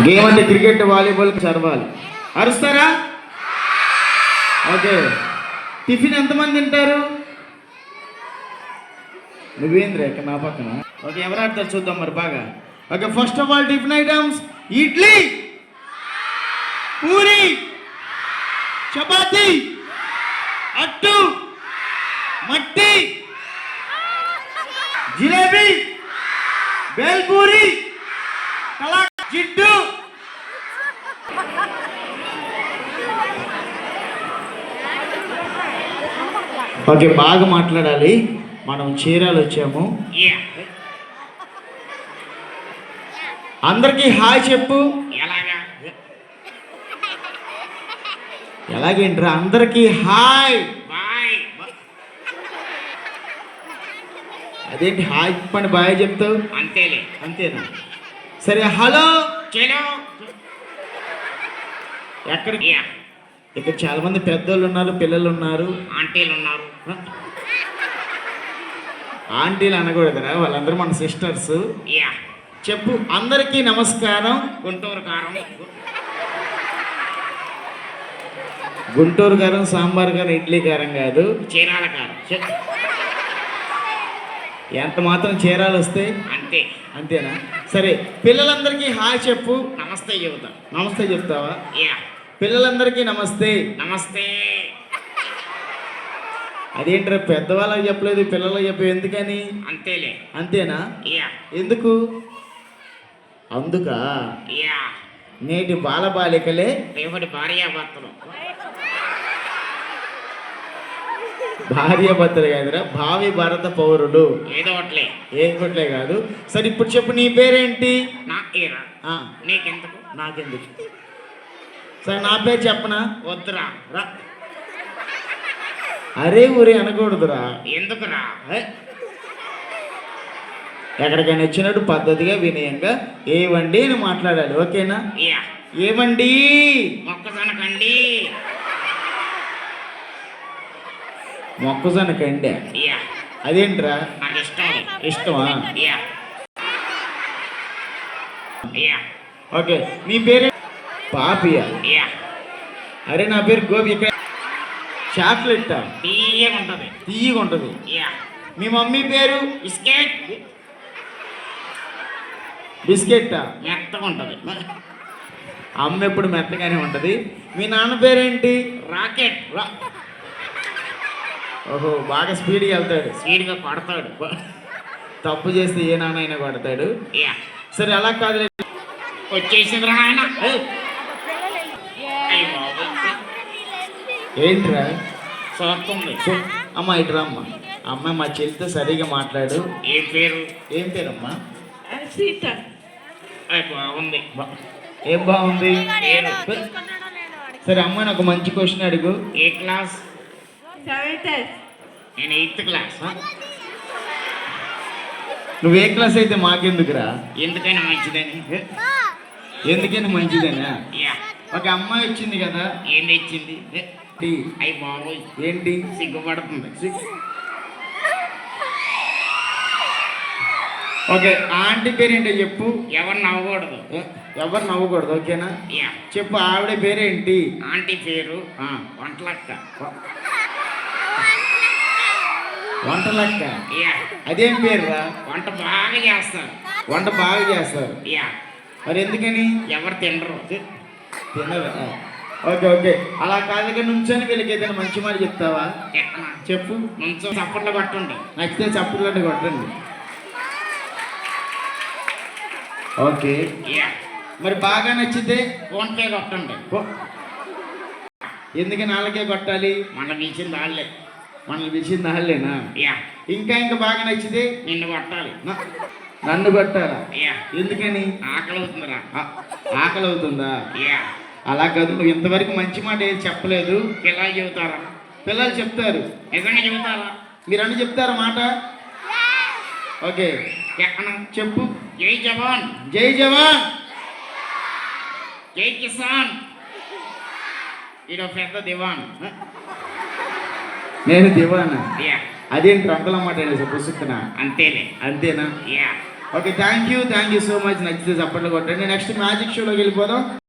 Game అంటే cricket, volleyball చదవాలి. అరుస్తారా? Okay. Tiffin ఎంతమంది తింటారు? నువ్వేంద్ర ఇక్కడ నా పక్కన. ఓకే, ఎవరు ఆడతారు చూద్దాం మరి బాగా. Okay, first of all tiffin items: idli, puri, chapati, అట్టు, మట్టి, జిలేబీ, బేల్పూరి, జిడ్డు. ఓకే, బాగా మాట్లాడాలి. మనం చీరాలు వచ్చాము. అందరికీ హాయ్ చెప్పు. ఎలాగేంట్రా? అందరికీ హాయ్. అదేంటి హాయ్ చెప్పండి బాయ్ చెప్తావు? అంతేలే. అంతేనా? సరే, హలో. ఎక్కడికి? ఇక్కడ చాలా మంది పెద్దోళ్ళు ఉన్నారు, పిల్లలు ఉన్నారు, ఆంటీలు ఉన్నారు. ఆంటీలు అనకూడదురా, వాళ్ళందరూ మన సిస్టర్స్. చెప్పు. అందరికీ నమస్కారం. గుంటూరు కారం. గుంటూరు కారం, సాంబార్ కారం, ఇడ్లీ కారం కాదు, చీరాల కారం. ఎంత మాత్రం చీరాలు వస్తే అంతే. అంతేనా? సరే, పిల్లలందరికీ హాయ్ చెప్పు. నమస్తే చెబుతా. నమస్తే చెప్తావా? పిల్లలందరికీ నమస్తే. నమస్తే. అదేంట్రా పెద్దవాళ్ళకి చెప్పలేదు, పిల్లలకు చెప్పు. ఎందుకని? అంతేలే. అంతేనా? ఎందుకు? అందుకా? నేటి బాలబాలికలే రేపటి భార్యాభర్తలు. భార్యాభర్తలు కాదురా, భావి భారత పౌరులు. ఏదో ఒకట్లే. ఏం కొట్లే కాదు. సరే, ఇప్పుడు చెప్పు, నీ పేరేంటి? నీకెందుకు? నాకెందుకు? సరే, నా పేరు చెప్పనా? వద్దురా. అరే ఊరే అనకూడదురా. ఎందుకురా? ఎక్కడికైనా వచ్చినట్టు పద్ధతిగా వినయంగా ఏవండి అని మాట్లాడాలి. ఓకేనా? ఏవండి. మొక్కజొన్న కండి. మొక్కజొన్న కండి. అదేంట్రా? నాకు ఇష్టం. ఇష్టమా? ఓకే, నీ పేరు? పాపియా. అరే, నా పేరు గోపి. ఇక్కడ చాక్లెట్ తీయగా ఉంటుంది. తీయగా ఉంటుంది. మీ మమ్మీ పేరు? బిస్కెట్. బిస్కెట్ మెత్తగా ఉంటుంది. అమ్మ ఎప్పుడు మెత్తగానే ఉంటుంది. మీ నాన్న పేరేంటి? రాకెట్. ఓహో, బాగా స్పీడ్గా వెళ్తాడు. స్పీడ్గా కొడతాడు. తప్పు చేస్తే ఏ నాన్న అయినా కొడతాడు. సరే, అలా కాదు. వచ్చేసింది రా నాయన. ఏంట్రా? చూస్తుంది. అమ్మ ఇటురా. అమ్మ మా చెల్లితో సరిగా మాట్లాడు. ఏం పేరు? ఏం పేరమ్మా? సీత. బాగుంది. ఏం బాగుంది? సరే, అమ్మ నాకు మంచి క్వశ్చన్ అడుగు. ఏ క్లాస్? నేను 8th క్లాస్. నువ్వు ఏ క్లాస్ అయితే మాకెందుకురా? ఎందుకైనా మంచిదని. ఎందుకైనా మంచిదేనా? ఒక అమ్మాయి వచ్చింది కదా. ఏం తెచ్చింది? అయ్యి బాబోయ్, ఏంటి? సిగ్గుపడుతుంది. ఓకే, ఆంటీ పేరేంటో చెప్పు. ఎవరు నవ్వకూడదు. ఎవరు నవ్వకూడదు. ఓకేనా? చెప్పు. ఆవిడ పేరేంటి? ఆంటీ పేరు వంటలక్క. వంటలక్క? అదేం పేరు రా? వంట బాగా చేస్తారు. వంట బాగా చేస్తారు. మరి ఎందుకని? ఎవరు తినరు. తినరా? ఓకే ఓకే, అలా కాదుగా నుంచొని వీళ్ళకి ఏదైనా మంచి మాట చెప్తావా? చెప్పు. నుంచో చప్పట్లు కొట్టండి. నచ్చితే చప్పట్లు కొట్టండి. ఓకే, మరి బాగా నచ్చితే ఫోన్పే కొట్టండి. ఎందుకని వాళ్ళకే కొట్టాలి? మన పిలిచింది వాళ్ళే. మనల్ని పిలిచింది వాళ్ళేనా? ఇంకా ఇంకా బాగా నచ్చితే నిన్ను కొట్టాలి. నన్ను కొట్టాలా? ఎందుకని? ఆకలి అవుతుందిరా. ఆకలి అవుతుందా? అలా కాదు, నువ్వు ఇంతవరకు మంచి మాట ఏది చెప్పలేదు. పిల్లలు చెబుతారా? పిల్లలు చెప్తారు. నిజంగా చెబుతారా? మీరు అన్ని చెప్తారా మాట? ఓకే, చెప్పు. జై జవాన్. జై జవాన్. జై కిసాన్. ఈడో పెద్ద దివాన్. నేను దివానా? అదేంటి రంగుల మాట పుసుకున్నా? అంతేలే. అంతేనా? Okay thank you so much. నచ్చితే చప్పట్లు కొట్టండి. నెక్స్ట్ మ్యాజిక్ షోలోకి వెళ్ళిపోదాం.